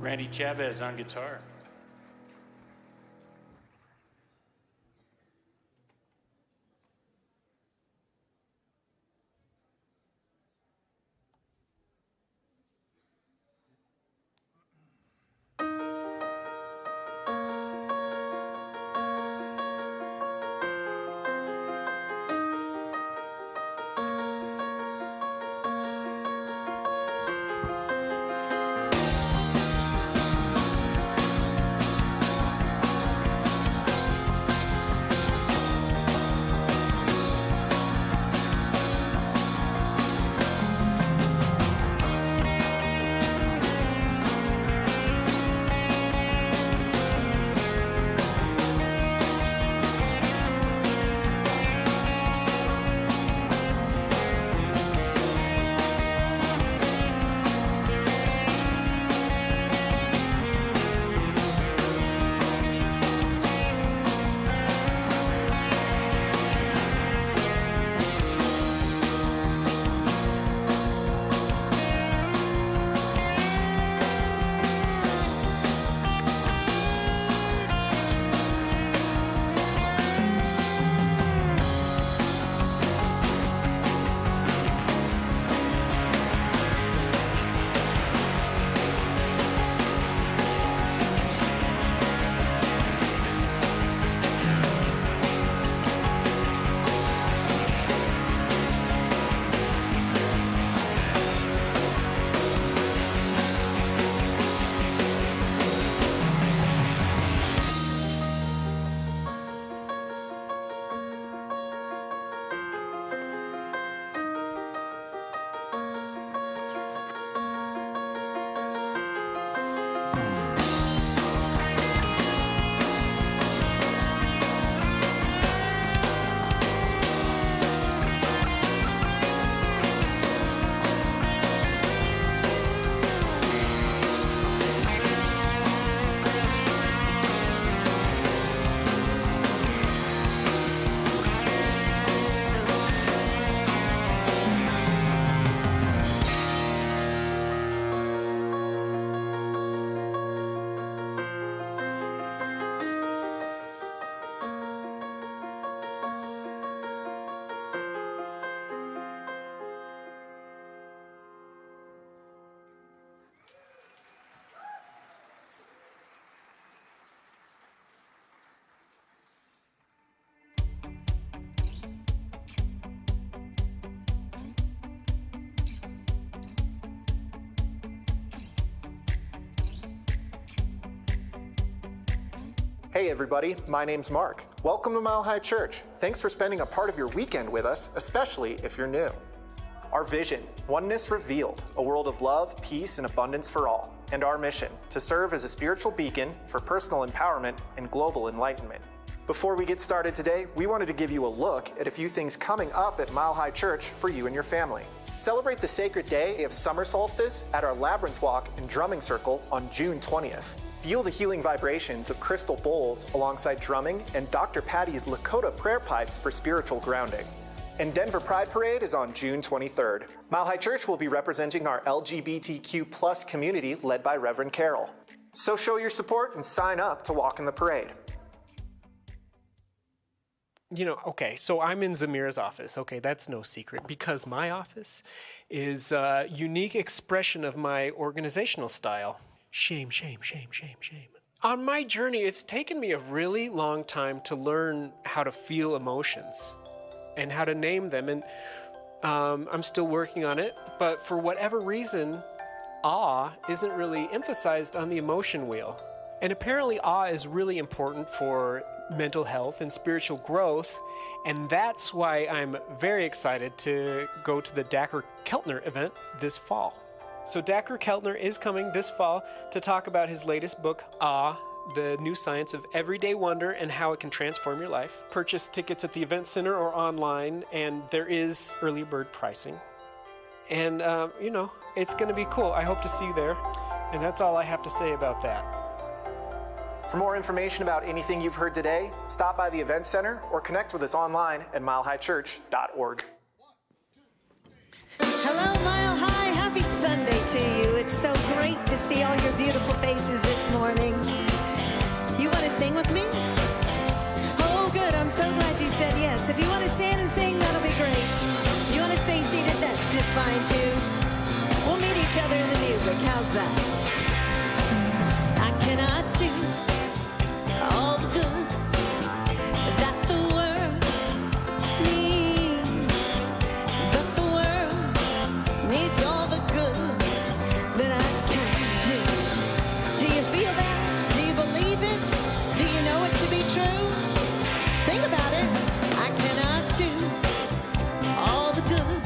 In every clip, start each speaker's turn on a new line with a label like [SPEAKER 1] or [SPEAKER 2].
[SPEAKER 1] Randy Chavez on guitar.
[SPEAKER 2] Hey everybody, my name's Mark. Welcome to Mile High Church. Thanks for spending a part of your weekend with us, especially if you're new. Our vision, Oneness Revealed, a world of love, peace, and abundance for all. And our mission, to serve as a spiritual beacon for personal empowerment and global enlightenment. Before we get started today, we wanted to give you a look at a few things coming up at Mile High Church for you and your family. Celebrate the sacred day of summer solstice at our Labyrinth Walk and Drumming Circle on June 20th. Feel the healing vibrations of crystal bowls alongside drumming and Dr. Patty's Lakota prayer pipe for spiritual grounding. And Denver Pride Parade is on June 23rd. Mile High Church will be representing our LGBTQ+ community led by Reverend Carol. So show your support and sign up to walk in the parade.
[SPEAKER 3] Okay, so I'm in Zamira's office. Okay, that's no secret because my office is a unique expression of my organizational style. Shame, shame, shame, shame, shame. On my journey, it's taken me a really long time to learn how to feel emotions and how to name them. And I'm still working on it. But for whatever reason, awe isn't really emphasized on the emotion wheel. And apparently awe is really important for mental health and spiritual growth. And that's why I'm very excited to go to the Dacher Keltner event this fall. So Dacher Keltner is coming this fall to talk about his latest book, Awe, the new science of everyday wonder and how it can transform your life. Purchase tickets at the event center or online, and there is early bird pricing. And, it's going to be cool. I hope to see you there. And that's all I have to say about that.
[SPEAKER 2] For more information about anything you've heard today, stop by the event center or connect with us online at milehighchurch.org.
[SPEAKER 4] Hello, Mile High. Happy Sunday to you. It's so great to see all your beautiful faces
[SPEAKER 1] music. How's that? I cannot do all the good that the world needs, but the world needs all the good that I can do. Do you feel that? Do you believe it? Do you know it to be true? Think about it. I cannot do all the good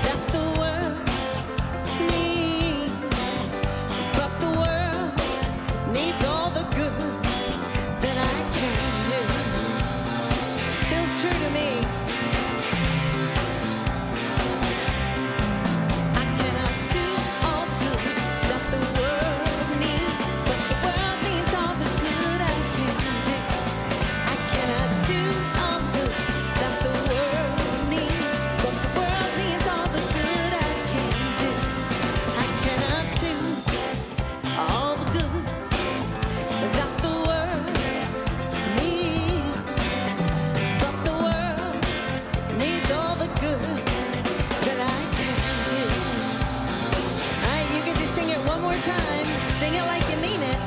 [SPEAKER 1] that the world needs, but the world needs all the good that I can do. Feels true to me. I cannot do all the good that the world needs, but the world needs all the good I can do. I cannot do all the good that the world needs, but the world needs all the good I can do. I cannot do all the good that the world needs, but the world needs all the good that I can do. All right, you get to sing it one more time. Sing it like you mean it.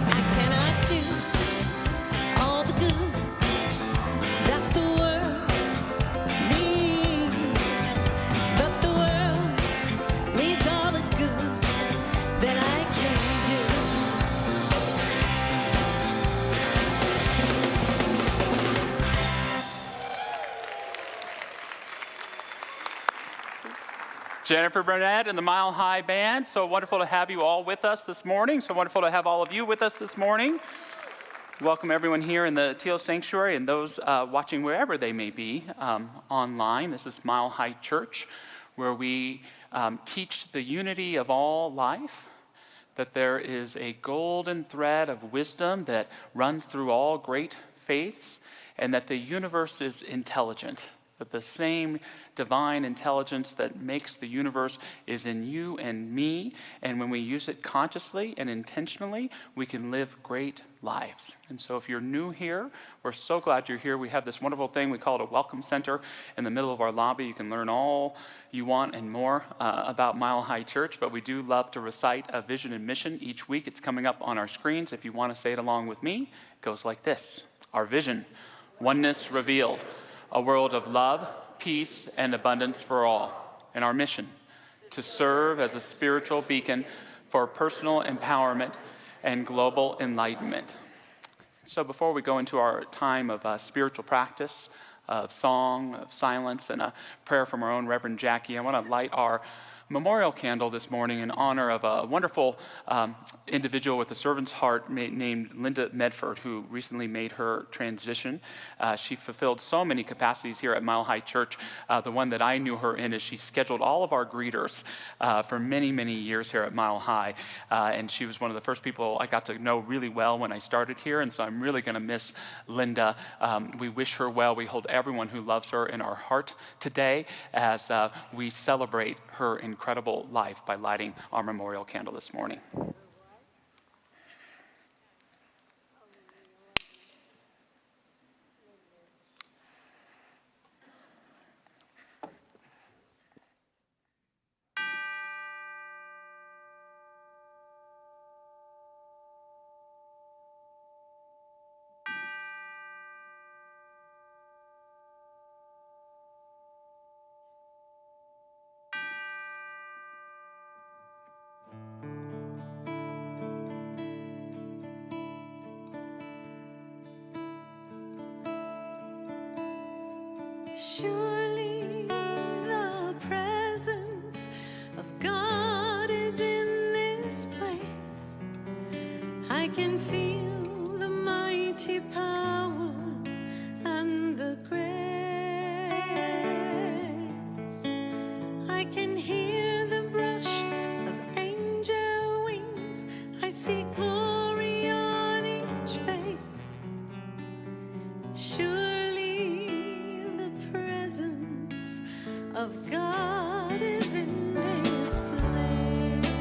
[SPEAKER 1] I cannot do all the good that the world needs, but the world needs all the good that I can do.
[SPEAKER 4] Jennifer Burnett and the Mile High Band. So wonderful to have you all with us this morning. So wonderful to have all of you with us this morning. Welcome everyone here in the Teal Sanctuary and those watching wherever they may be online. This is Mile High Church, where we teach the unity of all life, that there is a golden thread of wisdom that runs through all great faiths, and that the universe is intelligent, that the same divine intelligence that makes the universe is in you and me, and when we use it consciously and intentionally, we can live great lives. And so if you're new here, we're so glad you're here. We have this wonderful thing, we call it a welcome center in the middle of our lobby. You can learn all you want and more about Mile High Church, but we do love to recite a vision and mission each week. It's coming up on our screens. If you want to say it along with me, it goes like this. Our vision, oneness revealed, a world of love, peace, and abundance for all. And our mission, to serve as a spiritual beacon for personal empowerment and global enlightenment. So before we go into our time of spiritual practice, of song, of silence, and a prayer from our own Reverend Jackie, I want to light our memorial candle this morning in honor of a wonderful individual with a servant's heart named Linda Medford, who recently made her transition. She fulfilled so many capacities here at Mile High Church. The one that I knew her in is she scheduled all of our greeters for many, many years here at Mile High. And she was one of the first people I got to know really well when I started here, and so I'm really going to miss Linda. We wish her well. We hold everyone who loves her in our heart today as we celebrate her incredible life by lighting our memorial candle this morning.
[SPEAKER 1] Surely the presence of God is in this place. I can feel the mighty power and the grace. I can hear the brush of angel wings. I see glory on each face. Surely the presence of God is in this place.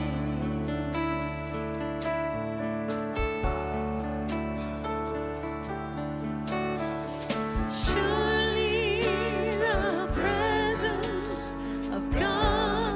[SPEAKER 1] Surely the presence of God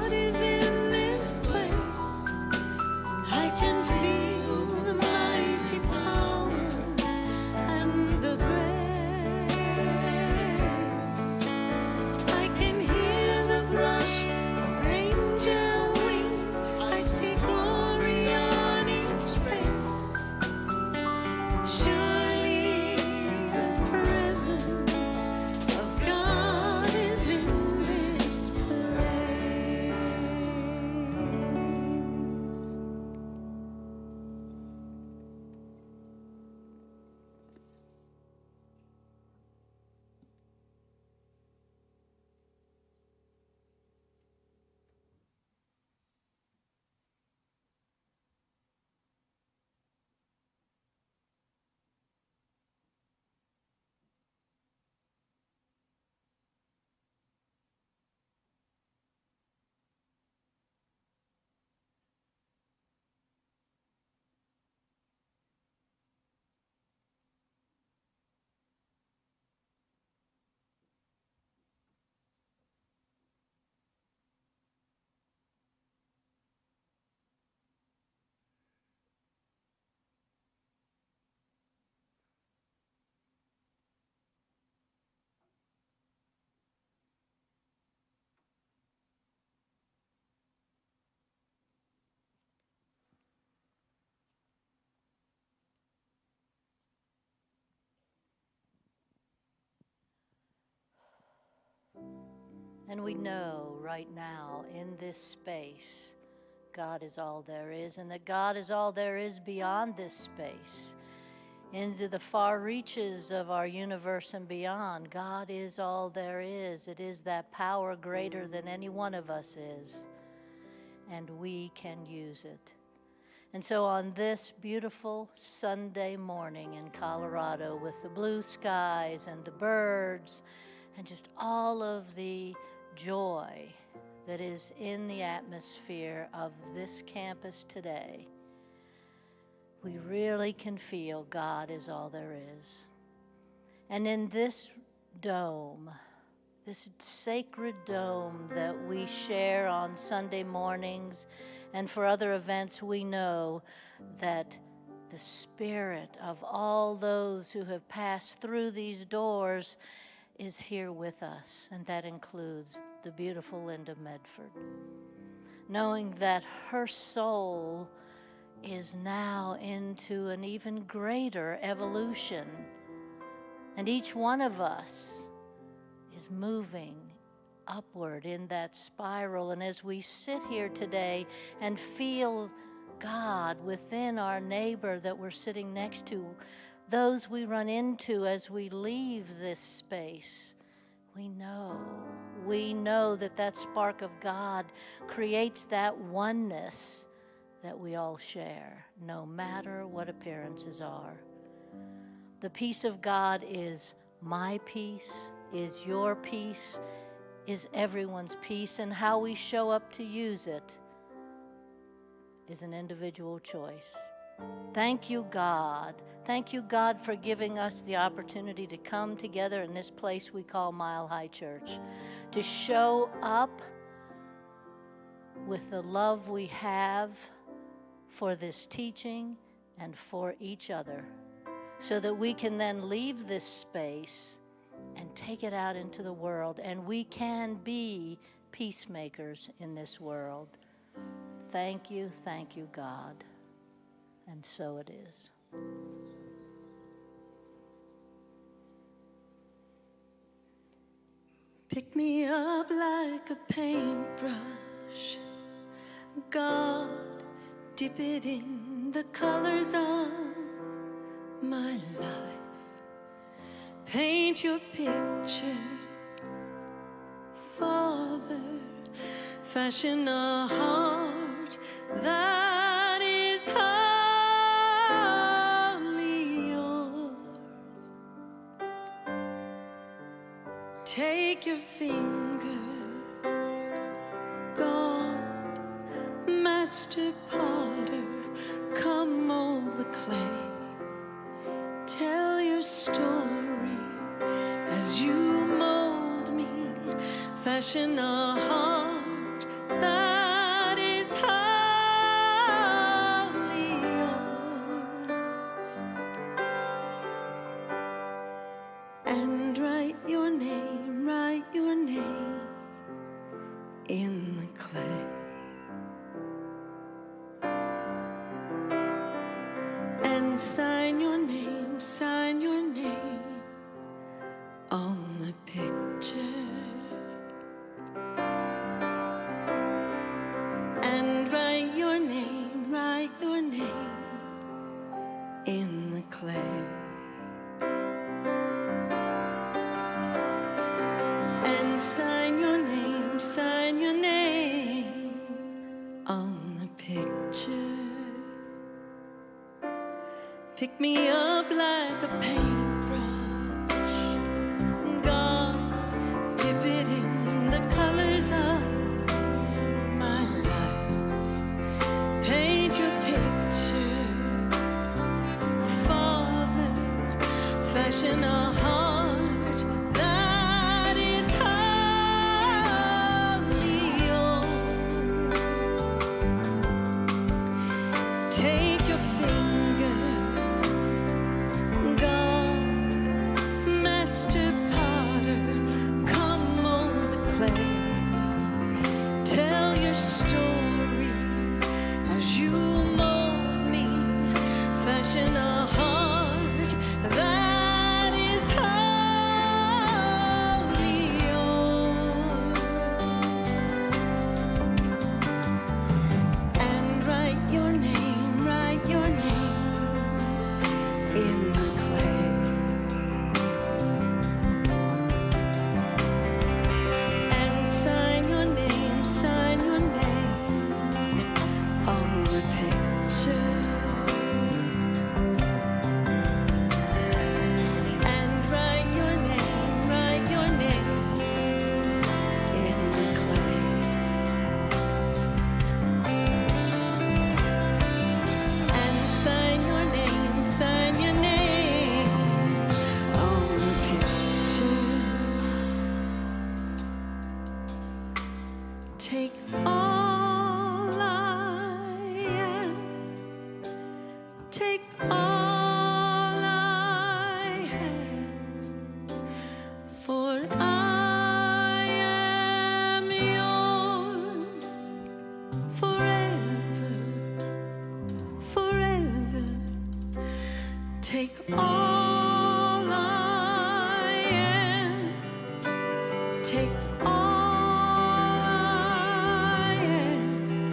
[SPEAKER 5] And we know right now in this space, God is all there is, and that God is all there is beyond this space. Into the far reaches of our universe and beyond, God is all there is. It is that power greater than any one of us is, and we can use it. And so on this beautiful Sunday morning in Colorado, with the blue skies and the birds and just all of the joy that is in the atmosphere of this campus today, we really can feel God is all there is. And in this dome, this sacred dome that we share on Sunday mornings and for other events, we know that the spirit of all those who have passed through these doors is here with us, and that includes the beautiful Linda Medford. Knowing that her soul is now into an even greater evolution, and each one of us is moving upward in that spiral. And as we sit here today and feel God within our neighbor that we're sitting next to, those we run into as we leave this space, we know that that spark of God creates that oneness that we all share, no matter what appearances are. The peace of God is my peace, is your peace, is everyone's peace, and how we show up to use it is an individual choice. Thank you, God. Thank you, God, for giving us the opportunity to come together in this place we call Mile High Church, to show up with the love we have for this teaching and for each other, so that we can then leave this space and take it out into the world, and we can be peacemakers in this world. Thank you, God. And so it is.
[SPEAKER 1] Pick me up like a paintbrush, God, dip it in the colors of my life. Paint your picture, Father, fashion a heart that is wholly yours. Take your fingers, God, master potter, come mold the clay. Tell your story as you mold me, fashion a heart that is wholly yours. And write your name in the clay. And sign your name on the picture. And write your name in the clay. And sign your name on the picture. Pick me up like a paintbrush, God, dip it in the colors of my life. Paint your picture, Father, fashion a heart that is wholly yours. Take your fingers, God, Take all I am, take all I have, for I am yours forever, forever. Take all I am, take all I am,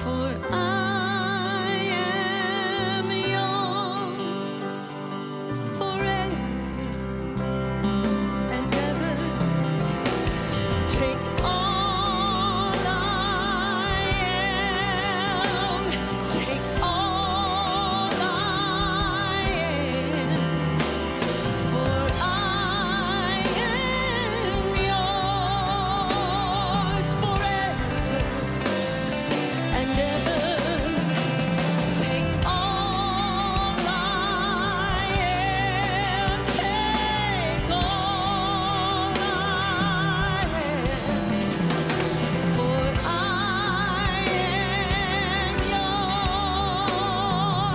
[SPEAKER 1] for I am yours forever and ever. Take all I am, take all I am, for I am yours forever and ever. Take all I am, take all I am, for I am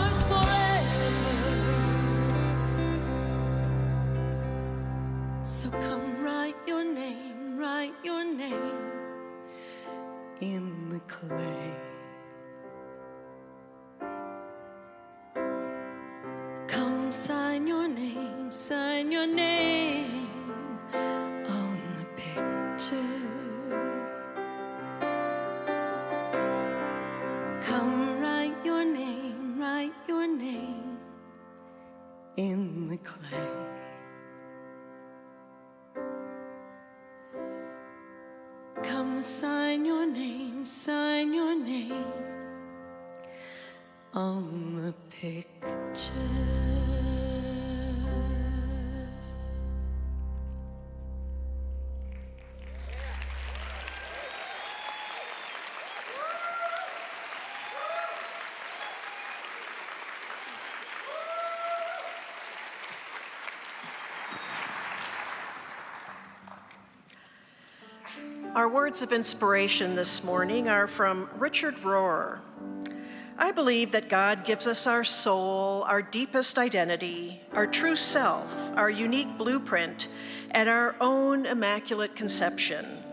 [SPEAKER 1] yours forever. So come write your name in the clay. Come sign your name on the picture. Come write your name in the clay. Come sign your name on the picture.
[SPEAKER 6] Our words of inspiration this morning are from Richard Rohr. I believe that God gives us our soul, our deepest identity, our true self, our unique blueprint, and our own immaculate conception.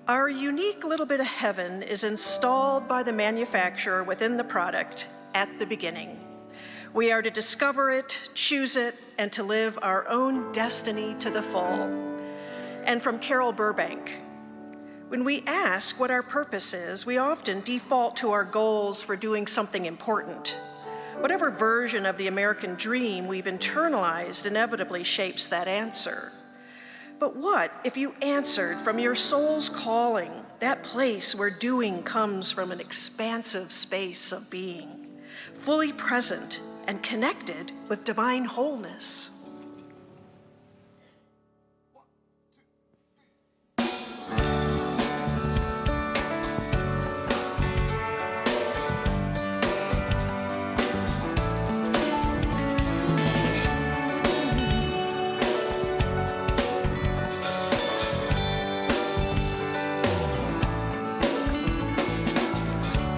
[SPEAKER 6] Our unique little bit of heaven is installed by the manufacturer within the product at the beginning. We are to discover it, choose it, and to live our own destiny to the full. And from Carol Burbank, when we ask what our purpose is, we often default to our goals for doing something important. Whatever version of the American dream we've internalized inevitably shapes that answer. But what if you answered from your soul's calling, that place where doing comes from an expansive space of being, fully present and connected with divine wholeness?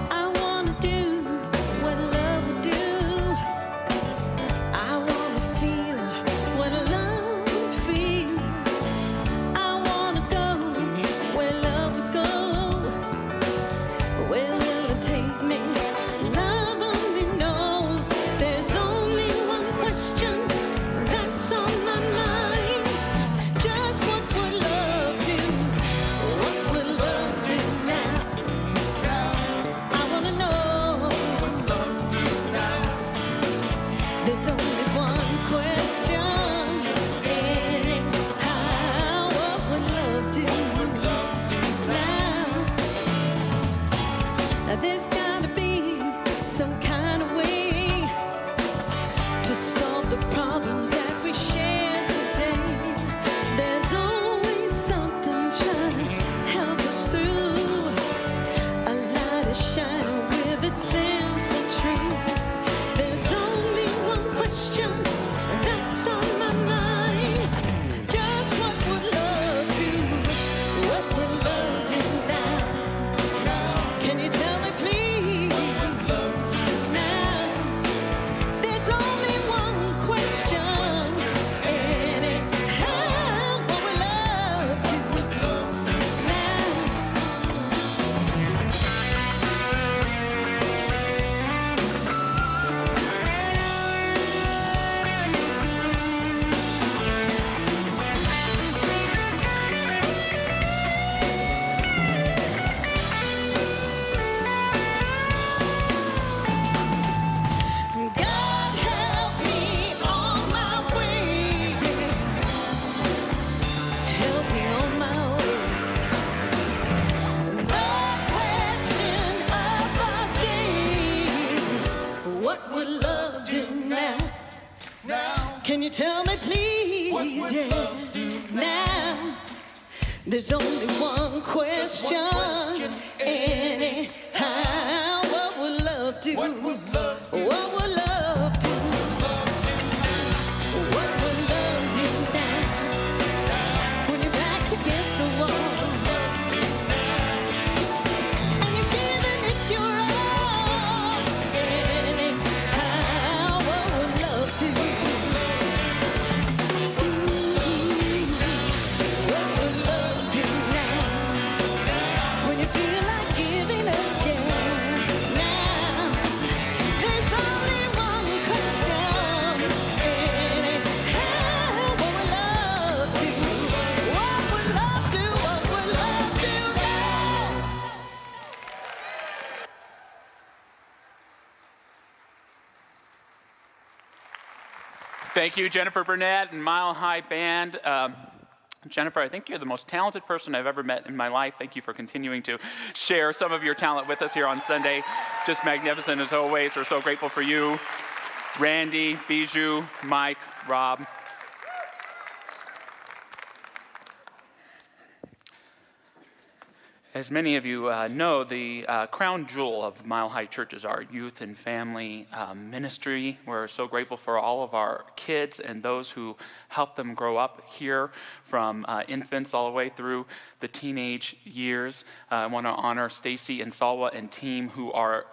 [SPEAKER 1] I wanna do what love would do. I wanna feel what love would feel. I wanna go where love would go. Where will it take me? Love only knows. There's only one question that's on my mind. Just what would love do? What would love do now? I wanna know. There's only one question. Anyhow, what would love do now? Now there's gotta be some kind of way to solve the problems that we share today. There's always something trying to help us through. A light is shining with a simple truth. There's only one question that's on my mind. Just what would love do? What would love do Tell me please, yeah. Now, there's only one question. Anyhow, what will love do? What will love do? What will love do? What will love do now? When your back's against the wall and you're giving it your all. Anyhow, what will love do? What will love do now? When you feel like giving up, yeah. Now, there's only one question. Anyhow, what will love do? What will love do? What will love do now?
[SPEAKER 4] Thank you, Jennifer Burnett and Mile High Band. Jennifer, I think you're the most talented person I've ever met in my life. Thank you for continuing to share some of your talent with us here on Sunday. Just magnificent as always. We're so grateful for you. Randy, Bijou, Mike, Rob. As many of you know, the crown jewel of Mile High Church is our youth and family ministry. We're so grateful for all of our kids and those who help them grow up here, from infants all the way through the teenage years. I want to honor Stacy and Salwa and team who are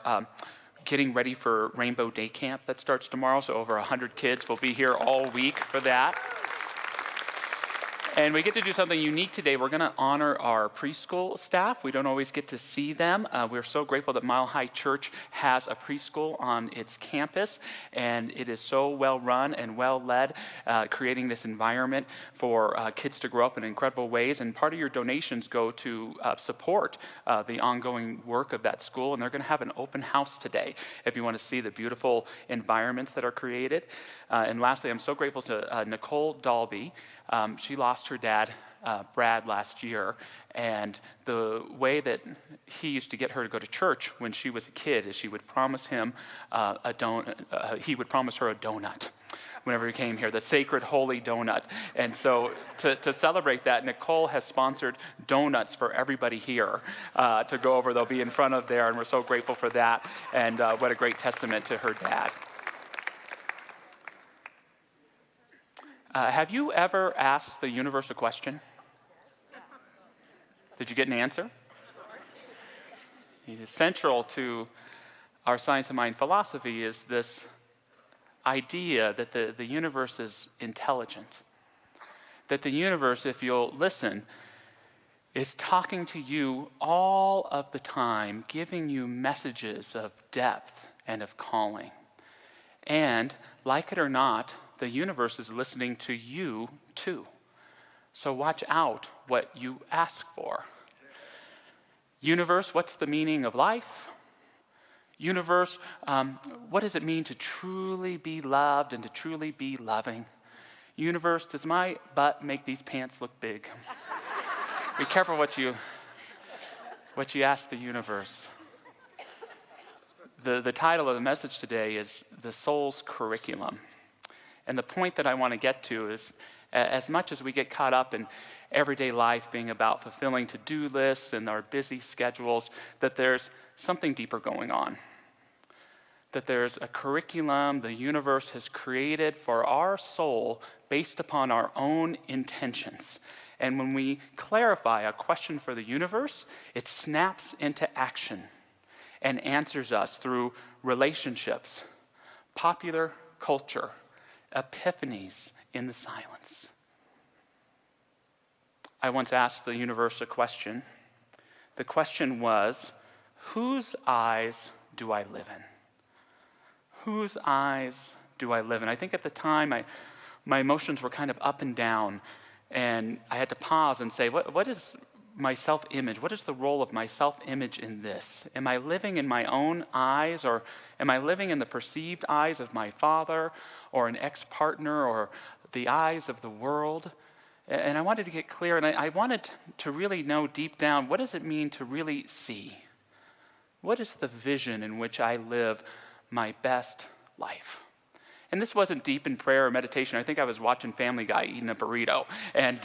[SPEAKER 4] getting ready for Rainbow Day Camp that starts tomorrow. So over 100 kids will be here all week for that. And we get to do something unique today. We're going to honor our preschool staff. We don't always get to see them. We're so grateful that Mile High Church has a preschool on its campus, and it is so well run and well led, creating this environment for kids to grow up in incredible ways. And part of your donations go to support the ongoing work of that school. And they're going to have an open house today if you want to see the beautiful environments that are created. And lastly, I'm so grateful to Nicole Dalby. She lost her dad, Brad, last year, and the way that he used to get her to go to church when she was a kid is he would promise him he would promise her a donut whenever he came here, the sacred holy donut. And so to celebrate that, Nicole has sponsored donuts for everybody here to go over. They'll be in front of there, and we're so grateful for that, and what a great testament to her dad. Have you ever asked the universe a question? Did you get an answer? It is central to our science of mind philosophy is this idea that the universe is intelligent. That the universe, if you'll listen, is talking to you all of the time, giving you messages of depth and of calling. And, like it or not, the universe is listening to you too. So watch out what you ask for. Universe, what's the meaning of life? Universe, what does it mean to truly be loved and to truly be loving? Universe, does my butt make these pants look big? Be careful what you ask the universe. The title of the message today is The Soul's Curriculum. And the point that I want to get to is, as much as we get caught up in everyday life being about fulfilling to-do lists and our busy schedules, that there's something deeper going on. That there's a curriculum the universe has created for our soul based upon our own intentions. And when we clarify a question for the universe, it snaps into action and answers us through relationships, popular culture, epiphanies in the silence. I once asked the universe a question. The question was, whose eyes do I live in? Whose eyes do I live in? I think at the time my emotions were kind of up and down, and I had to pause and say, what is my self-image? What is the role of my self-image in this? Am I living in my own eyes, or am I living in the perceived eyes of my father or an ex-partner or the eyes of the world? And I wanted to get clear, and I wanted to really know deep down, what does it mean to really see? What is the vision in which I live my best life? And this wasn't deep in prayer or meditation. I think I was watching Family Guy eating a burrito. And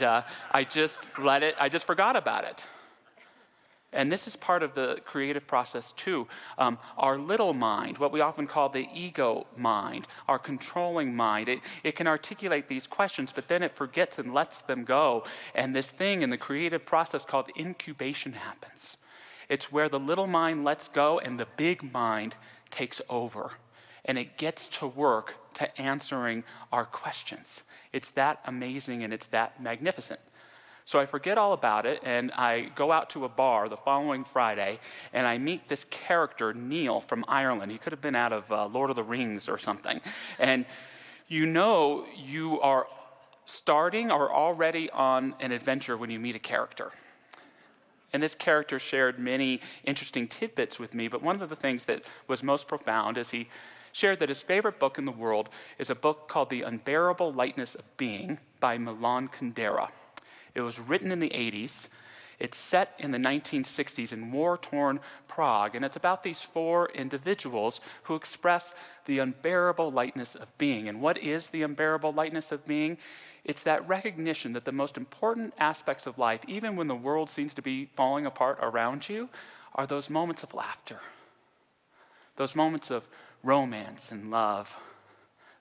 [SPEAKER 4] I just forgot about it. And this is part of the creative process too. Our little mind, what we often call the ego mind, our controlling mind, it can articulate these questions, but then it forgets and lets them go. And this thing in the creative process called incubation happens. It's where the little mind lets go and the big mind takes over. And it gets to work to answering our questions. It's that amazing and it's that magnificent. So I forget all about it, and I go out to a bar the following Friday, and I meet this character, Neil, from Ireland. He could have been out of Lord of the Rings or something. And you are starting or already on an adventure when you meet a character. And this character shared many interesting tidbits with me, but one of the things that was most profound is he shared that his favorite book in the world is a book called The Unbearable Lightness of Being by Milan Kundera. It was written in the 80s. It's set in the 1960s in war-torn Prague, and it's about these four individuals who express the unbearable lightness of being. And what is the unbearable lightness of being? It's that recognition that the most important aspects of life, even when the world seems to be falling apart around you, are those moments of laughter, those moments of romance and love,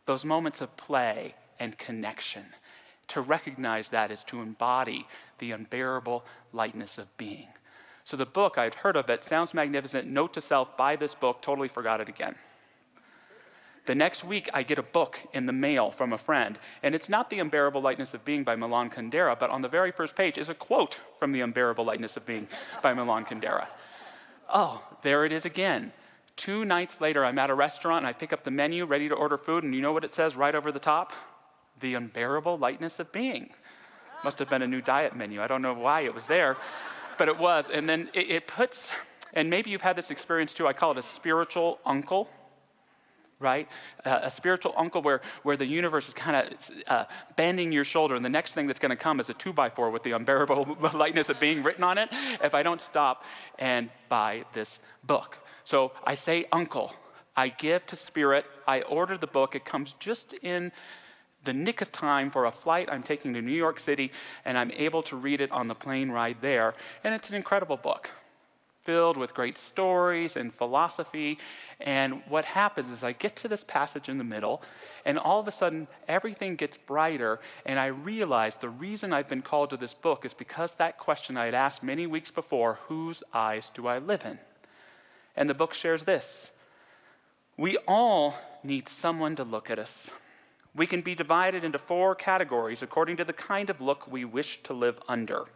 [SPEAKER 4] those moments of play and connection. To recognize that is to embody the unbearable lightness of being. So the book, I'd heard of it, sounds magnificent. Note to self, buy this book, totally forgot it again. The next week, I get a book in the mail from a friend, and it's not The Unbearable Lightness of Being by Milan Kundera, but on the very first page is a quote from The Unbearable Lightness of Being by Milan Kundera. Oh, there it is again. 2 nights later, I'm at a restaurant, and I pick up the menu, ready to order food, and you know what it says right over the top? The Unbearable Lightness of Being. Must have been a new diet menu. I don't know why it was there, but it was. And then it puts, and maybe you've had this experience too, I call it a spiritual uncle, right? A spiritual uncle where the universe is kind of bending your shoulder, and the next thing that's going to come is a 2x4 with the unbearable lightness of being written on it, if I don't stop and buy this book. So I say uncle. I give to Spirit. I order the book. It comes just in the nick of time for a flight I'm taking to New York City, and I'm able to read it on the plane ride there. And it's an incredible book, filled with great stories and philosophy. And what happens is I get to this passage in the middle, and all of a sudden, everything gets brighter, and I realize the reason I've been called to this book is because that question I had asked many weeks before, whose eyes do I live in? And the book shares this: we all need someone to look at us. We can be divided into 4 categories according to the kind of look we wish to live under.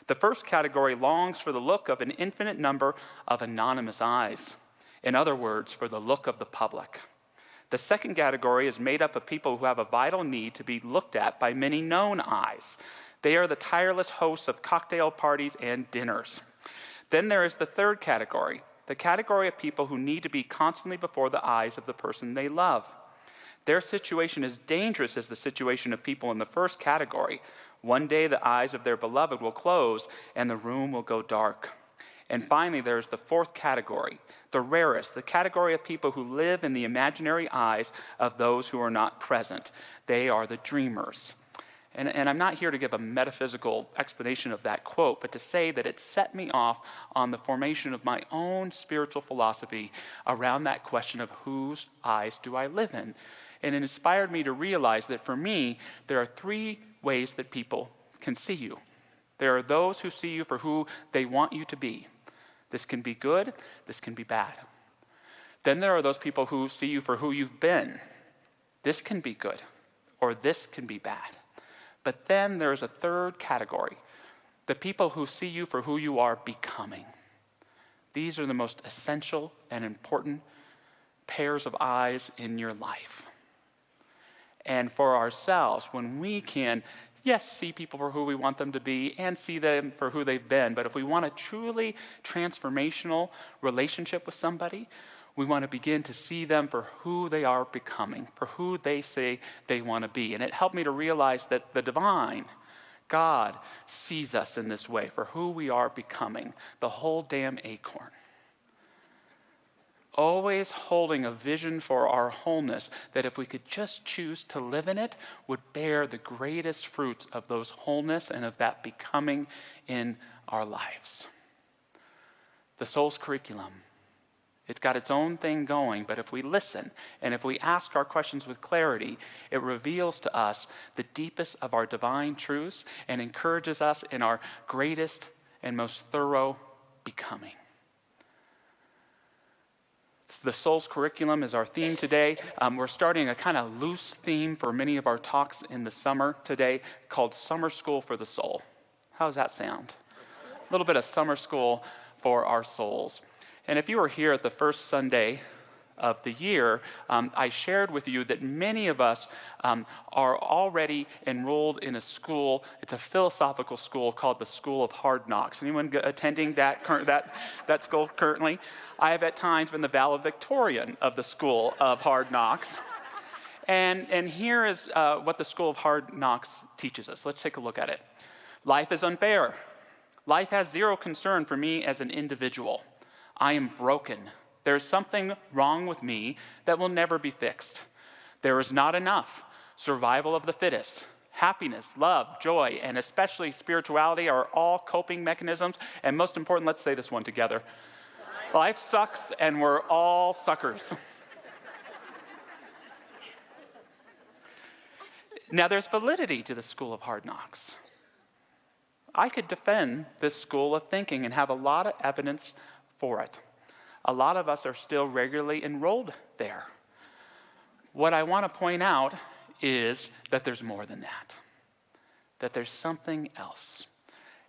[SPEAKER 4] The first category longs for the look of an infinite number of anonymous eyes. In other words, for the look of the public. The second category is made up of people who have a vital need to be looked at by many known eyes. They are the tireless hosts of cocktail parties and dinners. Then there is the third category, the category of people who need to be constantly before the eyes of the person they love. Their situation is dangerous as the situation of people in the first category. One day the eyes of their beloved will close and the room will go dark. And finally, there's the fourth category, the rarest, the category of people who live in the imaginary eyes of those who are not present. They are the dreamers. And I'm not here to give a metaphysical explanation of that quote, but to say that it set me off on the formation of my own spiritual philosophy around that question of whose eyes do I live in? And it inspired me to realize that for me, there are 3 ways that people can see you. There are those who see you for who they want you to be. This can be good, this can be bad. Then there are those people who see you for who you've been. This can be good, or this can be bad. But then there's a third category, the people who see you for who you are becoming. These are the most essential and important pairs of eyes in your life. And for ourselves, when we can, yes, see people for who we want them to be and see them for who they've been, but if we want a truly transformational relationship with somebody, we want to begin to see them for who they are becoming, for who they say they want to be. And it helped me to realize that the divine, God, sees us in this way, for who we are becoming, the whole damn acorn. always holding a vision for our wholeness that if we could just choose to live in it, would bear the greatest fruits of those wholeness and of that becoming in our lives. The soul's curriculum. It's got its own thing going, but if we listen and if we ask our questions with clarity, it reveals to us the deepest of our divine truths and encourages us in our greatest and most thorough becoming. The soul's curriculum is our theme today. We're starting a kind of loose theme for many of our talks in the summer today called Summer School for the Soul. How does that sound? A little bit of summer school for our souls. And if you were here at the first Sunday of the year, I shared with you that many of us are already enrolled in a school. It's a philosophical school called the School of Hard Knocks. Anyone attending that school currently? I have at times been the valedictorian of the School of Hard Knocks. And here is what the School of Hard Knocks teaches us. Let's take a look at it. Life is unfair. Life has zero concern for me as an individual. I am broken. There is something wrong with me that will never be fixed. There is not enough. Survival of the fittest. Happiness, love, joy, and especially spirituality are all coping mechanisms. And most important, let's say this one together. Life sucks and we're all suckers. Now there's validity to the School of Hard Knocks. I could defend this school of thinking and have a lot of evidence for it. A lot of us are still regularly enrolled there. What I want to point out is that there's more than that there's something else.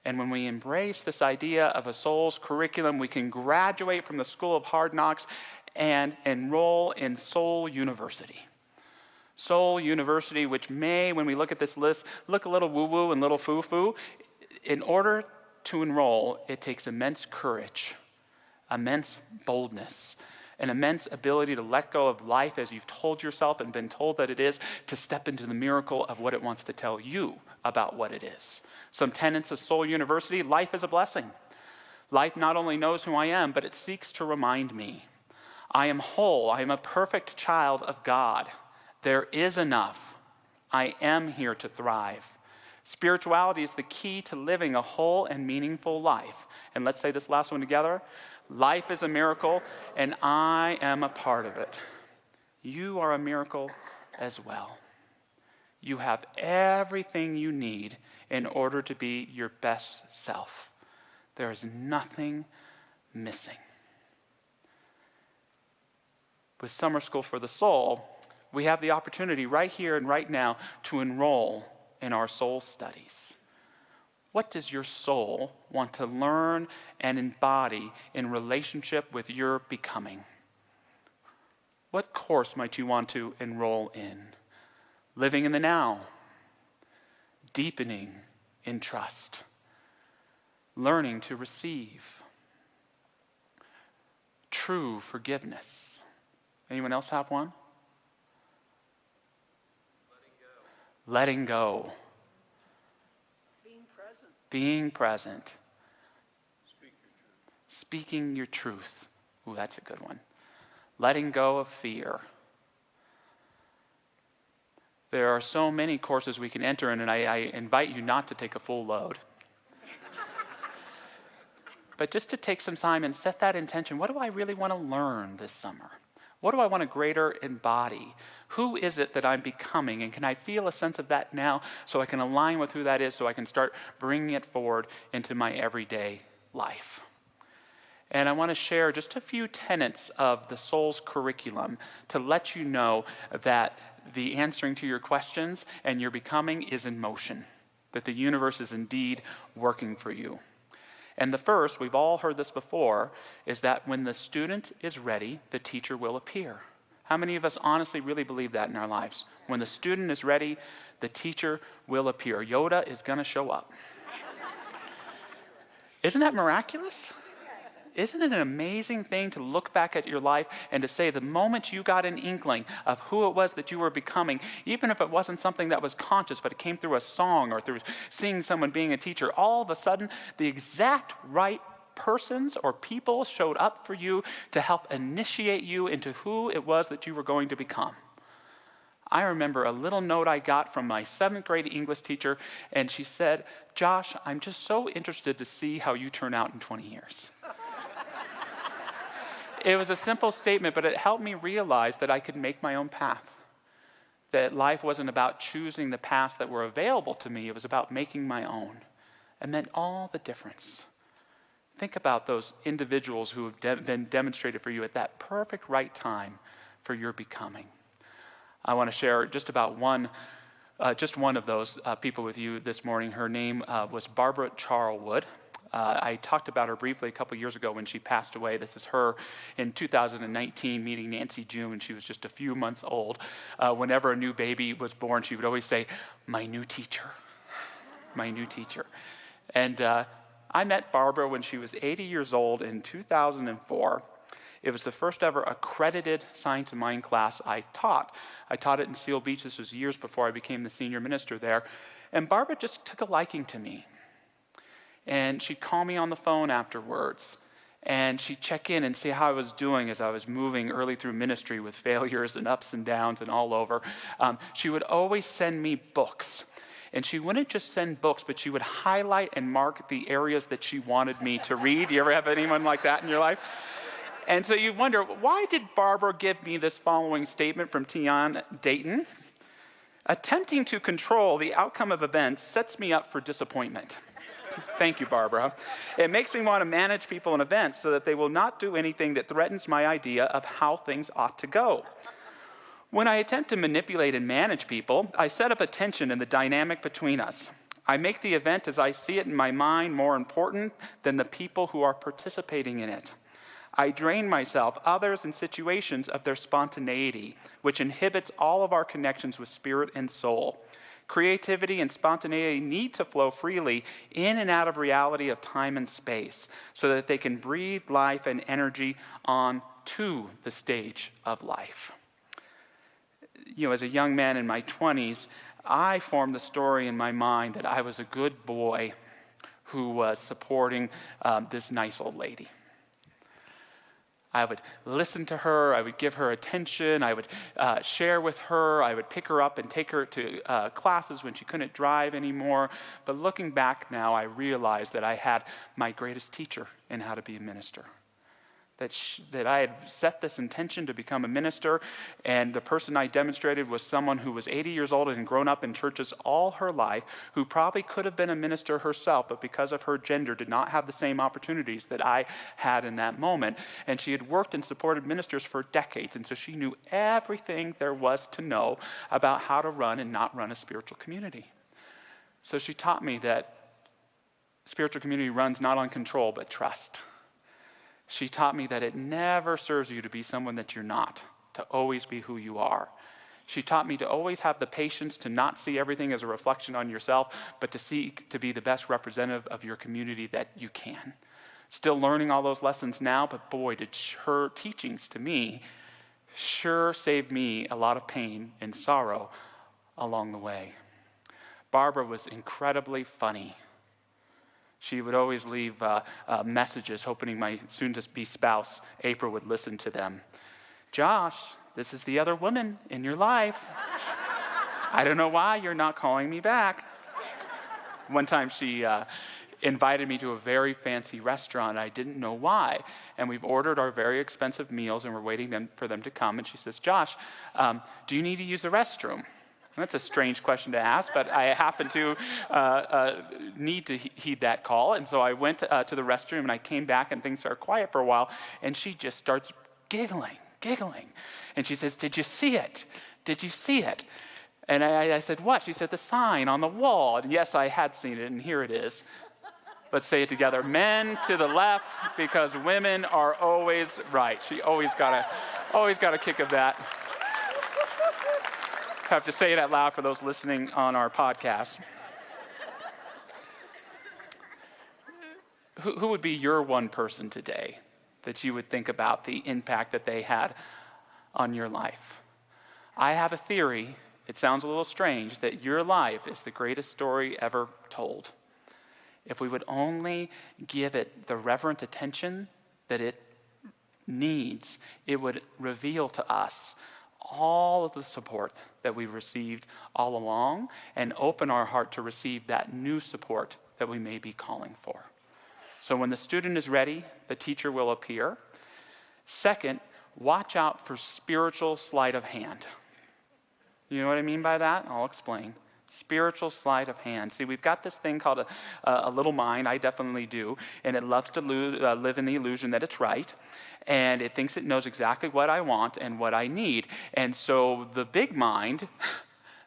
[SPEAKER 4] And when we embrace this idea of a soul's curriculum, we can graduate from the School of Hard Knocks and enroll in Soul University. Soul University, which may, when we look at this list, look a little woo-woo and little foo-foo. In order to enroll, it takes immense courage, immense boldness, an immense ability to let go of life as you've told yourself and been told that it is, to step into the miracle of what it wants to tell you about what it is. Some tenets of Soul University: life is a blessing. Life not only knows who I am, but it seeks to remind me. I am whole. I am a perfect child of God. There is enough. I am here to thrive. Spirituality is the key to living a whole and meaningful life. And let's say this last one together. Life is a miracle, and I am a part of it. You are a miracle as well. You have everything you need in order to be your best self. There is nothing missing. With Summer School for the Soul, we have the opportunity right here and right now to enroll in our soul studies. What does your soul want to learn and embody in relationship with your becoming? What course might you want to enroll in? Living in the now, deepening in trust, learning to receive, true forgiveness. Anyone else have one? Letting go. Being present. Speaking your truth. Ooh, that's a good one. Letting go of fear. There are so many courses we can enter in, and I invite you not to take a full load. But just to take some time and set that intention. What do I really want to learn this summer? What do I want to greater embody? Who is it that I'm becoming? And can I feel a sense of that now so I can align with who that is, so I can start bringing it forward into my everyday life? And I want to share just a few tenets of the soul's curriculum to let you know that the answering to your questions and your becoming is in motion, that the universe is indeed working for you. And the first, we've all heard this before, is that when the student is ready, the teacher will appear. How many of us honestly really believe that in our lives? When the student is ready, the teacher will appear. Yoda is going to show up. Isn't that miraculous? Isn't it an amazing thing to look back at your life and to say the moment you got an inkling of who it was that you were becoming, even if it wasn't something that was conscious, but it came through a song or through seeing someone being a teacher, all of a sudden, the exact right persons or people showed up for you to help initiate you into who it was that you were going to become. I remember a little note I got from my 7th grade English teacher, and she said, "Josh, I'm just so interested to see how you turn out in 20 years." It was a simple statement, but it helped me realize that I could make my own path. That life wasn't about choosing the paths that were available to me. It was about making my own. It meant all the difference. Think about those individuals who have been demonstrated for you at that perfect right time for your becoming. I want to share just one of those people with you this morning. Her name was Barbara Charlwood. I talked about her briefly a couple years ago when she passed away. This is her in 2019 meeting Nancy June when she was just a few months old. Whenever a new baby was born, she would always say, "My new teacher, my new teacher." And I met Barbara when she was 80 years old in 2004. It was the first ever accredited Science of Mind class I taught. I taught it in Seal Beach. This was years before I became the senior minister there. And Barbara just took a liking to me. And she'd call me on the phone afterwards, and she'd check in and see how I was doing as I was moving early through ministry with failures and ups and downs and all over. She would always send me books. And she wouldn't just send books, but she would highlight and mark the areas that she wanted me to read. Do you ever have anyone like that in your life? And so you wonder, why did Barbara give me this following statement from Tian Dayton? "Attempting to control the outcome of events sets me up for disappointment." Thank you, Barbara. "It makes me want to manage people and events so that they will not do anything that threatens my idea of how things ought to go. When I attempt to manipulate and manage people, I set up a tension in the dynamic between us. I make the event as I see it in my mind more important than the people who are participating in it. I drain myself, others, and situations of their spontaneity, which inhibits all of our connections with spirit and soul. Creativity and spontaneity need to flow freely in and out of reality of time and space so that they can breathe life and energy onto the stage of life." You know, as a young man in my 20s, I formed the story in my mind that I was a good boy who was supporting this nice old lady. I would listen to her, I would give her attention, I would share with her, I would pick her up and take her to classes when she couldn't drive anymore. But looking back now, I realized that I had my greatest teacher in how to be a minister. That I had set this intention to become a minister, and the person I demonstrated was someone who was 80 years old and had grown up in churches all her life, who probably could have been a minister herself, but because of her gender did not have the same opportunities that I had in that moment. And she had worked and supported ministers for decades, and so she knew everything there was to know about how to run and not run a spiritual community. So she taught me that spiritual community runs not on control, but trust. She taught me that it never serves you to be someone that you're not, to always be who you are. She taught me to always have the patience to not see everything as a reflection on yourself, but to seek to be the best representative of your community that you can. Still learning all those lessons now, but boy, did her teachings to me sure saved me a lot of pain and sorrow along the way. Barbara was incredibly funny. She would always leave messages hoping my soon-to-be spouse, April, would listen to them. "Josh, this is the other woman in your life. I don't know why you're not calling me back." One time she invited me to a very fancy restaurant. I didn't know why. And we've ordered our very expensive meals, and we're waiting for them to come. And she says, "Josh, do you need to use the restroom?" That's a strange question to ask, but I happen to need to heed that call. And so I went to the restroom, and I came back, and things are quiet for a while. And she just starts giggling. And she says, "Did you see it? Did you see it?" And I said, "What?" She said, "The sign on the wall." And yes, I had seen it, and here it is. Let's say it together. Men to the left, because women are always right. She always got a kick of that. I have to say it out loud for those listening on our podcast. Who would be your one person today that you would think about the impact that they had on your life? I have a theory, it sounds a little strange, that your life is the greatest story ever told. if we would only give it the reverent attention that it needs, it would reveal to us all of the support that we've received all along and open our heart to receive that new support that we may be calling for. So when the student is ready, the teacher will appear. Second, watch out for spiritual sleight of hand. You know what I mean by that? I'll explain. Spiritual sleight of hand. See, we've got this thing called a little mind. I definitely do. And it loves to live in the illusion that it's right. And it thinks it knows exactly what I want and what I need. And so the big mind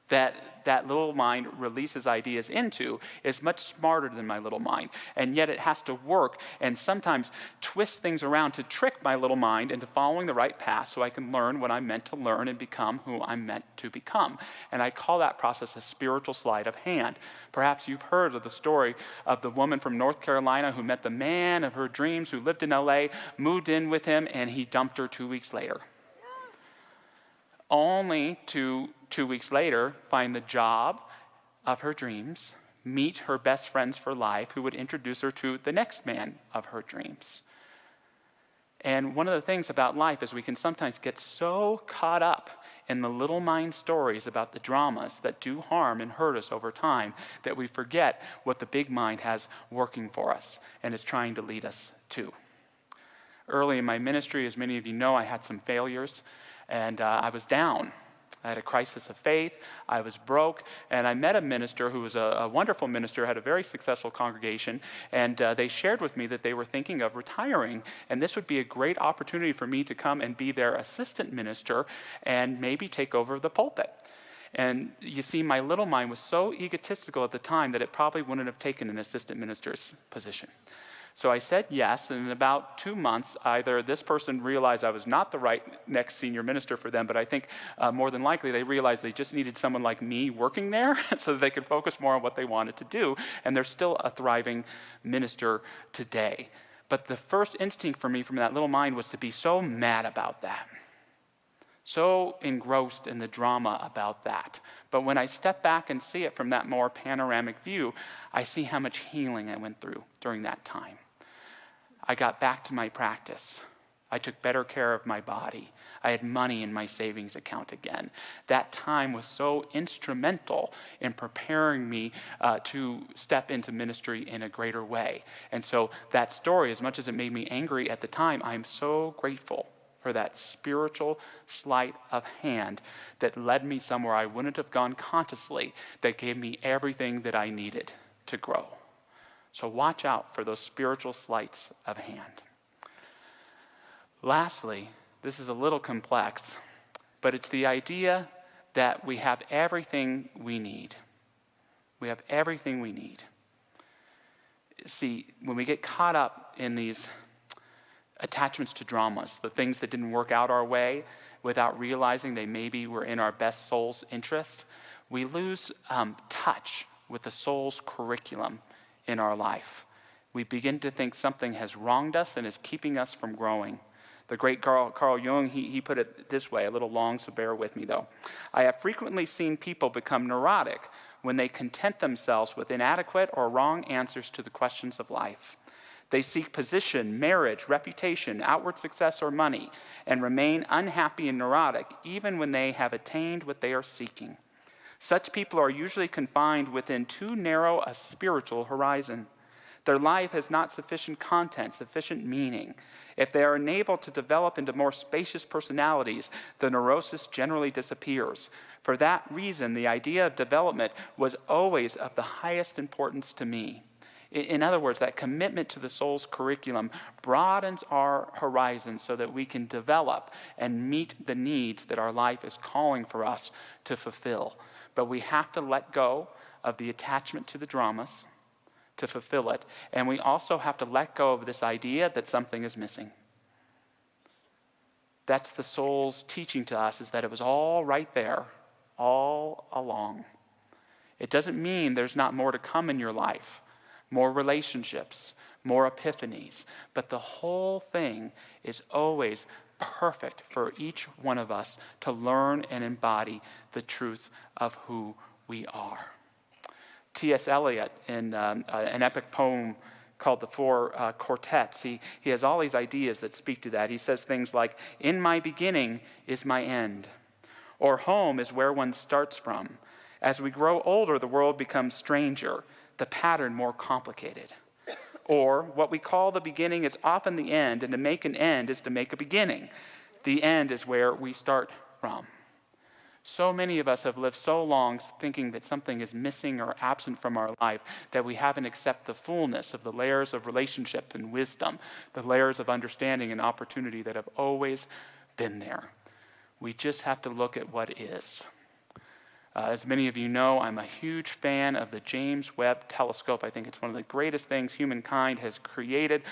[SPEAKER 4] that little mind releases ideas into is much smarter than my little mind. And yet it has to work and sometimes twist things around to trick my little mind into following the right path so I can learn what I'm meant to learn and become who I'm meant to become. And I call that process a spiritual sleight of hand. Perhaps you've heard of the story of the woman from North Carolina who met the man of her dreams, who lived in LA, moved in with him, and he dumped her 2 weeks later. Only to 2 weeks later find the job of her dreams, meet her best friends for life who would introduce her to the next man of her dreams. And one of the things about life is we can sometimes get so caught up in the little mind stories about the dramas that do harm and hurt us over time that we forget what the big mind has working for us and is trying to lead us to. Early in my ministry, as many of you know, I had some failures. And I was down. I had a crisis of faith. I was broke. And I met a minister who was a wonderful minister, had a very successful congregation. And they shared with me that they were thinking of retiring. And this would be a great opportunity for me to come and be their assistant minister and maybe take over the pulpit. And you see, my little mind was so egotistical at the time that it probably wouldn't have taken an assistant minister's position. So I said yes, and in about 2 months, either this person realized I was not the right next senior minister for them, but I think more than likely they realized they just needed someone like me working there so that they could focus more on what they wanted to do, and they're still a thriving minister today. But the first instinct for me from that little mind was to be so mad about that, so engrossed in the drama about that. But when I step back and see it from that more panoramic view, I see how much healing I went through during that time. I got back to my practice. I took better care of my body. I had money in my savings account again. That time was so instrumental in preparing me to step into ministry in a greater way. And so that story, as much as it made me angry at the time, I'm so grateful for that spiritual sleight of hand that led me somewhere I wouldn't have gone consciously, that gave me everything that I needed to grow. So watch out for those spiritual sleights of hand. Lastly, this is a little complex, but it's the idea that we have everything we need. We have everything we need. See, when we get caught up in these attachments to dramas, the things that didn't work out our way, without realizing they maybe were in our best soul's interest, we lose touch with the soul's curriculum in our life. We begin to think something has wronged us and is keeping us from growing. The great Carl Jung, he put it this way, a little long, so bear with me though. I have frequently seen people become neurotic when they content themselves with inadequate or wrong answers to the questions of life. They seek position, marriage, reputation, outward success, or money, and remain unhappy and neurotic even when they have attained what they are seeking. Such people are usually confined within too narrow a spiritual horizon. Their life has not sufficient content, sufficient meaning. If they are unable to develop into more spacious personalities, the neurosis generally disappears. For that reason, the idea of development was always of the highest importance to me. In other words, that commitment to the soul's curriculum broadens our horizons so that we can develop and meet the needs that our life is calling for us to fulfill. But we have to let go of the attachment to the dramas to fulfill it. And we also have to let go of this idea that something is missing. That's the soul's teaching to us, is that it was all right there, all along. It doesn't mean there's not more to come in your life, more relationships, more epiphanies. But the whole thing is always perfect for each one of us to learn and embody the truth of who we are. T.S. Eliot, in an epic poem called The Four Quartets, he has all these ideas that speak to that. He says things like, "In my beginning is my end," or "Home is where one starts from. As we grow older, the world becomes stranger, the pattern more complicated." Or, "What we call the beginning is often the end, and to make an end is to make a beginning. The end is where we start from." So many of us have lived so long thinking that something is missing or absent from our life that we haven't accepted the fullness of the layers of relationship and wisdom, the layers of understanding and opportunity that have always been there. We just have to look at what is. As many of you know, I'm a huge fan of the James Webb Telescope. I think it's one of the greatest things humankind has created.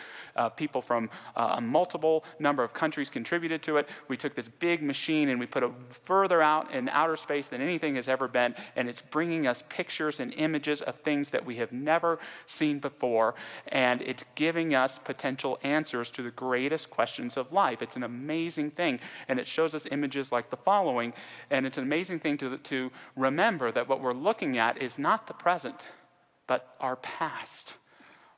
[SPEAKER 4] People from a multiple number of countries contributed to it. We took this big machine and we put it further out in outer space than anything has ever been, and it's bringing us pictures and images of things that we have never seen before, and it's giving us potential answers to the greatest questions of life. It's an amazing thing, and it shows us images like the following, and it's an amazing thing to remember that what we're looking at is not the present, but our past,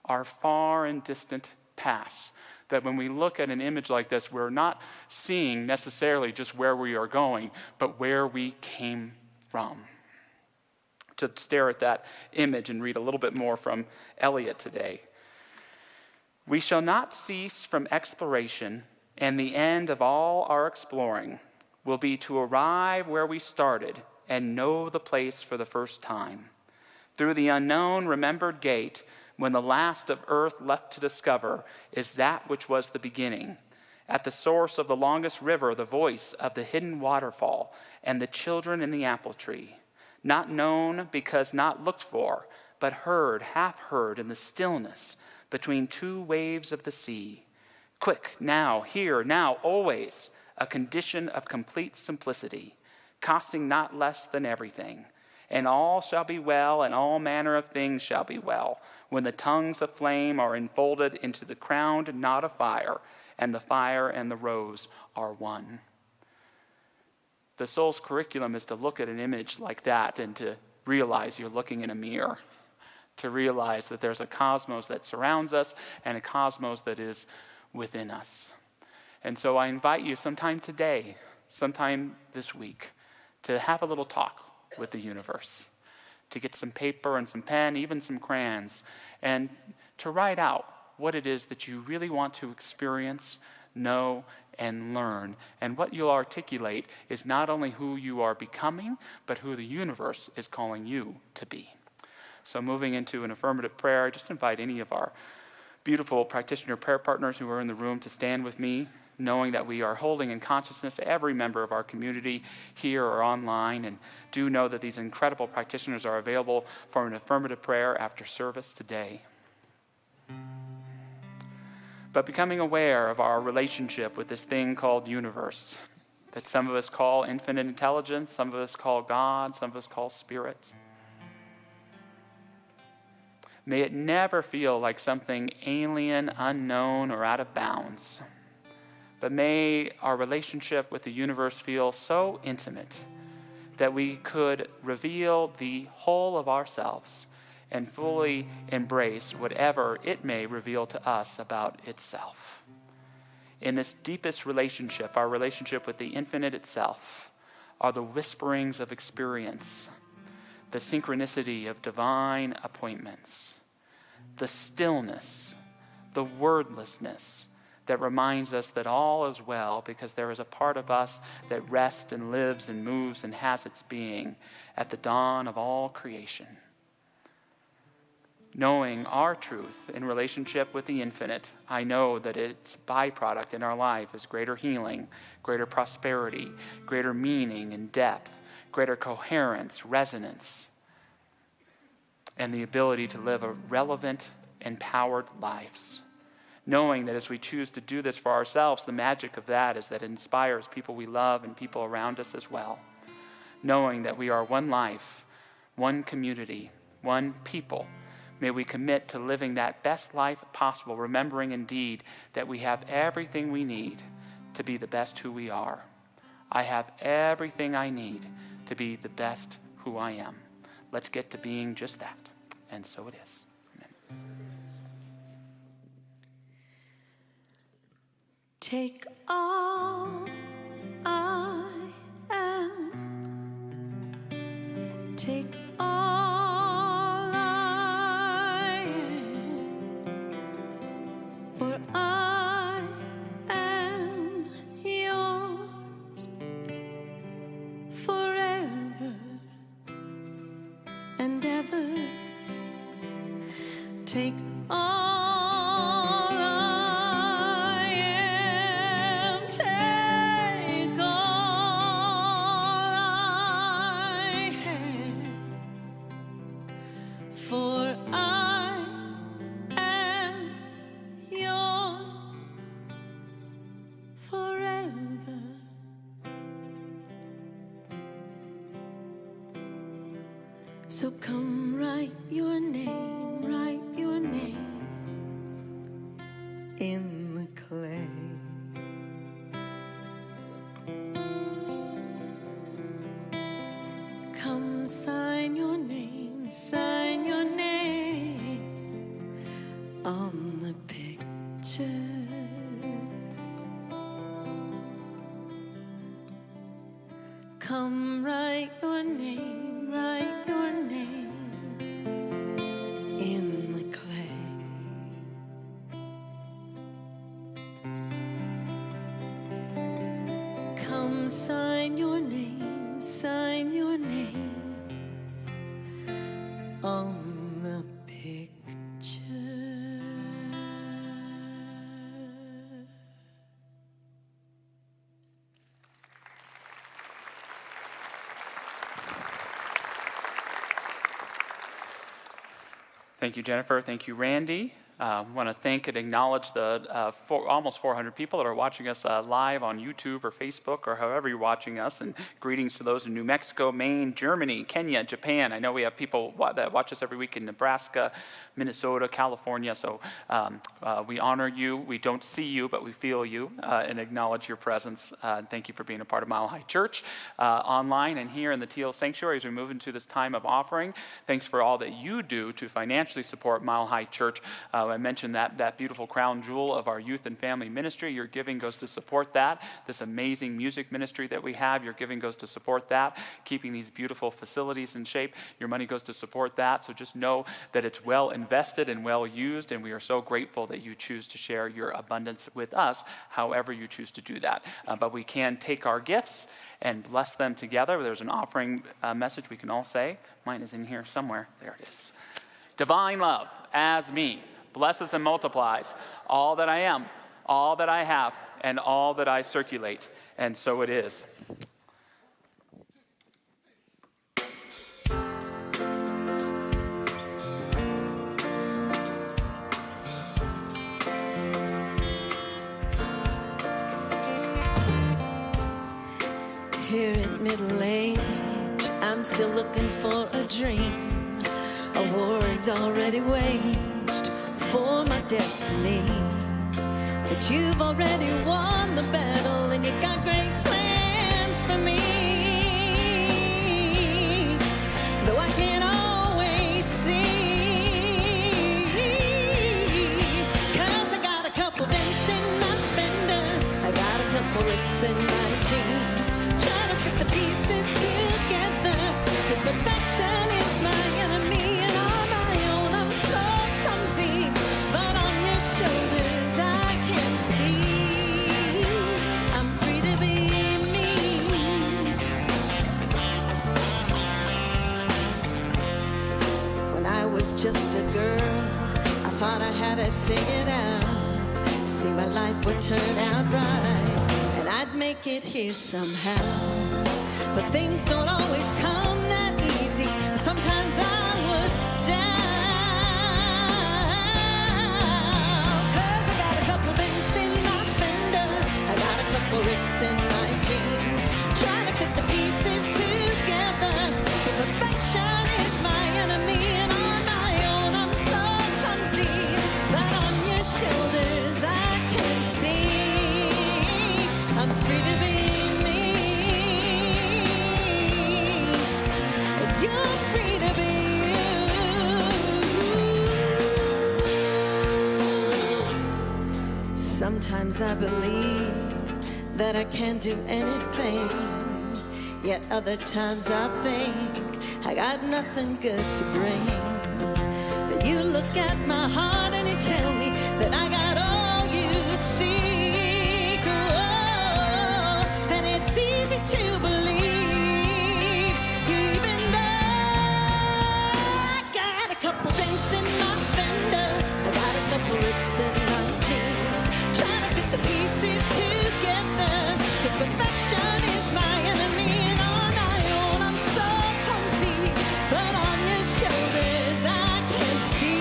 [SPEAKER 4] our far and distant past. That when we look at an image like this, we're not seeing necessarily just where we are going, but where we came from. To stare at that image and read a little bit more from Eliot today. "We shall not cease from exploration, and the end of all our exploring will be to arrive where we started and know the place for the first time. Through the unknown remembered gate, when the last of earth left to discover is that which was the beginning. At the source of the longest river, the voice of the hidden waterfall, and the children in the apple tree. Not known because not looked for, but heard, half heard in the stillness between two waves of the sea. Quick, now, here, now, always, a condition of complete simplicity, costing not less than everything. And all shall be well, and all manner of things shall be well, when the tongues of flame are enfolded into the crowned knot of fire, and the fire and the rose are one." The soul's curriculum is to look at an image like that and to realize you're looking in a mirror, to realize that there's a cosmos that surrounds us and a cosmos that is within us. And so I invite you sometime today, sometime this week, to have a little talk with the universe, to get some paper and some pen, even some crayons, and to write out what it is that you really want to experience, know, and learn. And what you'll articulate is not only who you are becoming, but who the universe is calling you to be. So moving into an affirmative prayer, I just invite any of our beautiful practitioner prayer partners who are in the room to stand with me, knowing that we are holding in consciousness every member of our community here or online, and do know that these incredible practitioners are available for an affirmative prayer after service today. But becoming aware of our relationship with this thing called universe, that some of us call infinite intelligence, some of us call God, some of us call spirit. May it never feel like something alien, unknown, or out of bounds. But may our relationship with the universe feel so intimate that we could reveal the whole of ourselves and fully embrace whatever it may reveal to us about itself. In this deepest relationship, our relationship with the infinite itself, are the whisperings of experience, the synchronicity of divine appointments, the stillness, the wordlessness, that reminds us that all is well because there is a part of us that rests and lives and moves and has its being at the dawn of all creation. Knowing our truth in relationship with the infinite, I know that its byproduct in our life is greater healing, greater prosperity, greater meaning and depth, greater coherence, resonance, and the ability to live a relevant, empowered lives. Knowing that as we choose to do this for ourselves, the magic of that is that it inspires people we love and people around us as well. Knowing that we are one life, one community, one people. May we commit to living that best life possible, remembering indeed that we have everything we need to be the best who we are. I have everything I need to be the best who I am. Let's get to being just that. And so it is. Amen.
[SPEAKER 1] Take all I am. Take all I am. For I am yours forever and ever. Take all I am. Take all I have. For I am yours forever. So come write your name in the clay. Come sign your name on the picture. Come write your name in the clay. Come sign your name on the picture.
[SPEAKER 4] Thank you, Jennifer. Thank you, Randy. I want to thank and acknowledge the almost 400 people that are watching us live on YouTube or Facebook or however you're watching us. And greetings to those in New Mexico, Maine, Germany, Kenya, Japan. I know we have people that watch us every week in Nebraska, Minnesota, California. So we honor you. We don't see you, but we feel you and acknowledge your presence. Thank you for being a part of Mile High Church online and here in the Teal Sanctuary as we move into this time of offering. Thanks for all that you do to financially support Mile High Church. I mentioned that beautiful crown jewel of our youth and family ministry. Your giving goes to support that. This amazing music ministry that we have, your giving goes to support that. Keeping these beautiful facilities in shape, your money goes to support that. So just know that it's well invested and well used, and we are so grateful that you choose to share your abundance with us, however you choose to do that. But we can take our gifts and bless them together. There's an offering message we can all say. Mine is in here somewhere. There it is. Divine love, as me, blesses and multiplies all that I am, all that I have, and all that I circulate. And so it is.
[SPEAKER 1] Here at middle age, I'm still looking for a dream. A war is already waged for my destiny. But you've already won the battle and you got great plans for me. Though I can't always see, 'cause I got a couple dents in my fender, I got a couple rips in my jeans, trying to put the pieces together, 'cause perfection is my enemy. Just a girl, I thought I had it figured out. See, my life would turn out right, and I'd make it here somehow. But things don't always come that easy. Sometimes I would down, 'cause I got a couple dents in my fender, I got a couple rips in my jeans, trying to fit the pieces together. But perfection is my enemy, and shoulders I can see I'm free to be me. You're free to be you. Sometimes I believe that I can't do anything, yet other times I think I got nothing good to bring. But you look at my heart and you tell me that I got all you seek. Oh, and it's easy to believe, even though I got a couple dents in my fender, I got a couple rips in my jeans, trying to fit the pieces together, 'cause perfection is my enemy, and on my own I'm so clumsy, but on your shoulders I can see.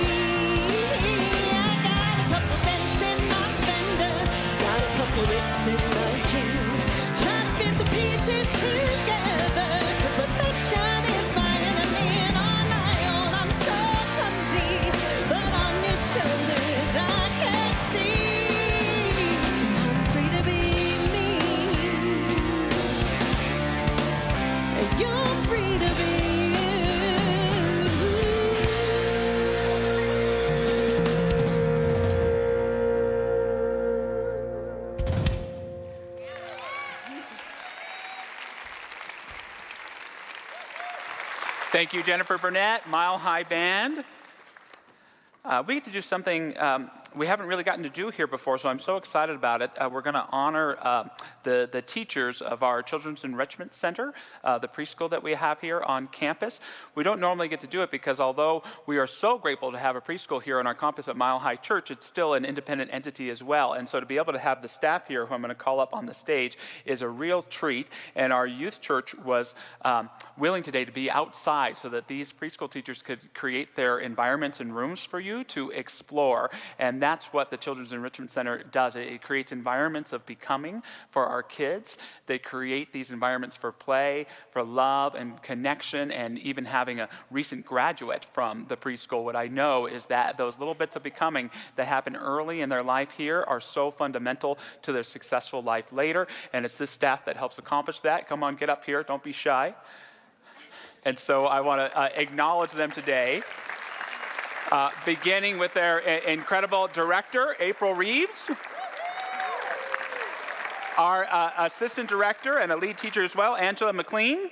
[SPEAKER 1] I got a couple dents in my fender, got a couple rips in my jeans, trying to fit the pieces together, 'cause perfection is my enemy, and on my own I'm so clumsy, but on your shoulders I can see. I'm free to be me, and you're free to be
[SPEAKER 4] Thank you, Jennifer Burnett, Mile High Band. We get to do something we haven't really gotten to do here before, so I'm so excited about it. We're going to honor the teachers of our Children's Enrichment Center, the preschool that we have here on campus. We don't normally get to do it because although we are so grateful to have a preschool here on our campus at Mile High Church, it's still an independent entity as well. And so to be able to have the staff here, who I'm going to call up on the stage, is a real treat. And our youth church was willing today to be outside so that these preschool teachers could create their environments and rooms for you to explore. And that's what the Children's Enrichment Center does. It creates environments of becoming for our kids. They create these environments for play, for love and connection, and even having a recent graduate from the preschool. What I know is that those little bits of becoming that happen early in their life here are so fundamental to their successful life later. And it's this staff that helps accomplish that. Come on, get up here. Don't be shy. And so I want to acknowledge them today. Beginning with their incredible director, April Reeves. Our assistant director and a lead teacher as well, Angela McLean.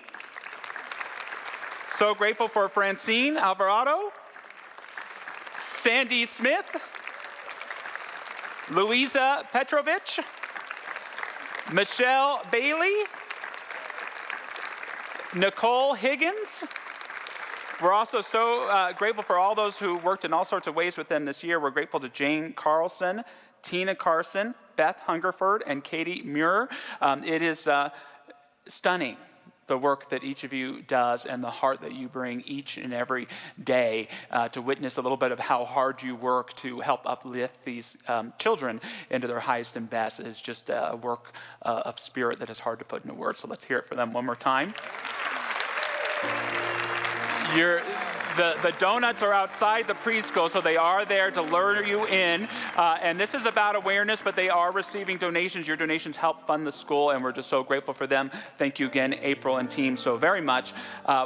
[SPEAKER 4] So grateful for Francine Alvarado, Sandy Smith, Louisa Petrovich, Michelle Bailey, Nicole Higgins. We're also so grateful for all those who worked in all sorts of ways with them this year. We're grateful to Jane Carlson, Tina Carson, Beth Hungerford, and Katie Muir. It is stunning, the work that each of you does and the heart that you bring each and every day to witness a little bit of how hard you work to help uplift these children into their highest and best. It is just a work of spirit that is hard to put into words. So let's hear it for them one more time. The donuts are outside the preschool, so they are there to lure you in. And this is about awareness, but they are receiving donations. Your donations help fund the school, and we're just so grateful for them. Thank you again, April and team, so very much.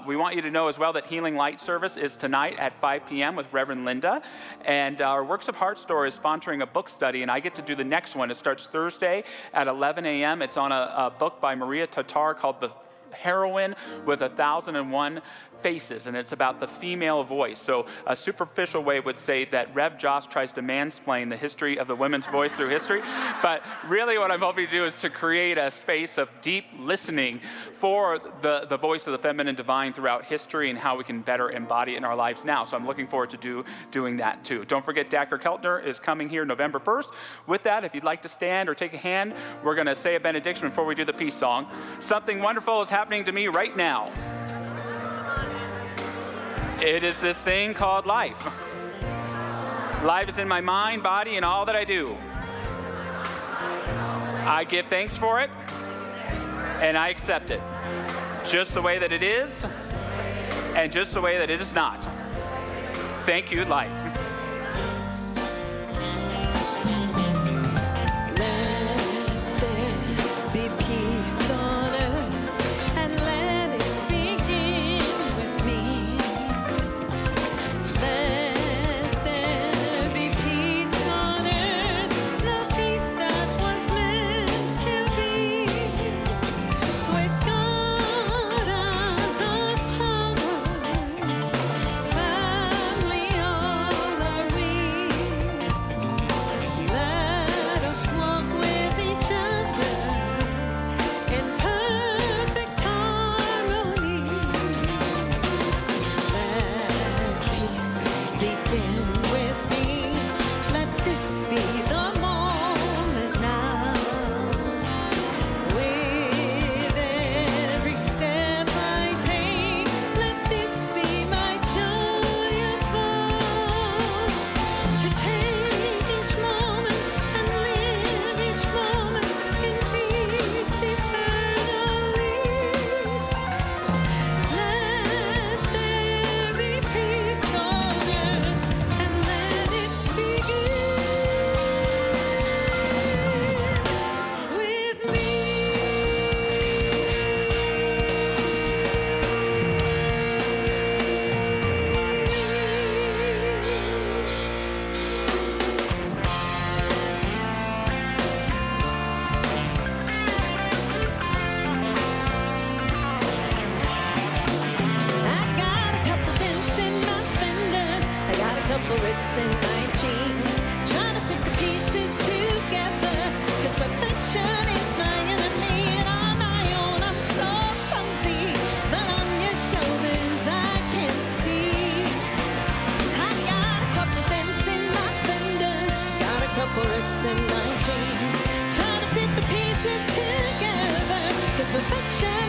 [SPEAKER 4] We want you to know as well that Healing Light service is tonight at 5 p.m. with Reverend Linda. And our Works of Heart store is sponsoring a book study, and I get to do the next one. It starts Thursday at 11 a.m. It's on a book by Maria Tatar called The Heroine with 1,001 Faces, and it's about the female voice. So a superficial way would say that Rev Josh tries to mansplain the history of the women's voice through history, but really what I'm hoping to do is to create a space of deep listening for the voice of the feminine divine throughout history and how we can better embody it in our lives now. So I'm looking forward to doing that too. Don't forget Dacker Keltner is coming here November 1st. With that, if you'd like to stand or take a hand, we're going to say a benediction before we do the peace song. Something wonderful is happening to me right now. It is this thing called life. Life is in my mind, body, and all that I do. I give thanks for it, and I accept it. Just the way that it is, and just the way that it is not. Thank you, life.
[SPEAKER 1] Let there be peace on earth, and let it begin with me. Let there be peace on earth, the peace that pieces together, 'cause perfection